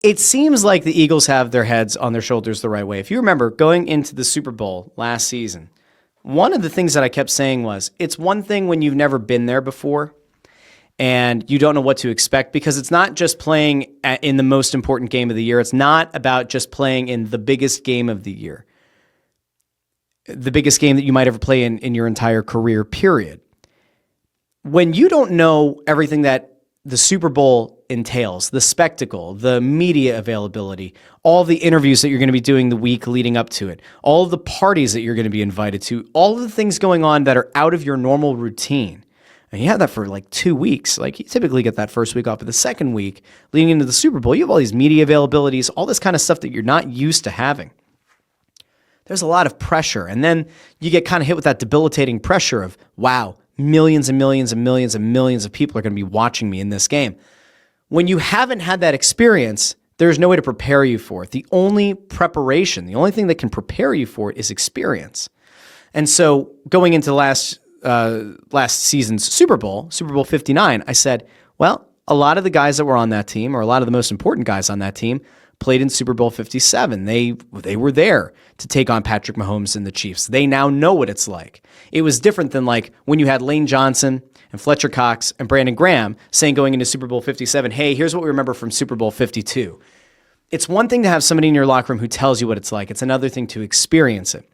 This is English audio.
It seems like the Eagles have their heads on their shoulders the right way. If you remember going into the Super Bowl last season, one of the things that I kept saying was, it's one thing when you've never been there before and you don't know what to expect, because it's not just playing in the most important game of the year. It's not about just playing in the biggest game of the year, the biggest game that you might ever play in your entire career, period. When you don't know everything that the Super Bowl entails, the spectacle, the media availability, all the interviews that you're going to be doing the week leading up to it, all of the parties that you're going to be invited to, all of the things going on that are out of your normal routine. And you have that for like 2 weeks. Like you typically get that first week off, but the second week leading into the Super Bowl, you have all these media availabilities, all this kind of stuff that you're not used to having. There's a lot of pressure. And then you get kind of hit with that debilitating pressure of, wow, millions and millions and millions and millions of people are going to be watching me in this game. When you haven't had that experience, there's no way to prepare you for it. The only preparation, the only thing that can prepare you for it is experience. And so going into last season's Super Bowl 59, I said, well, a lot of the guys that were on that team, or a lot of the most important guys on that team, played in Super Bowl 57. They were there to take on Patrick Mahomes and the Chiefs. They now know what it's like. It was different than like when you had Lane Johnson and Fletcher Cox and Brandon Graham saying going into Super Bowl 57, hey, here's what we remember from Super Bowl 52. It's one thing to have somebody in your locker room who tells you what it's like. It's another thing to experience it.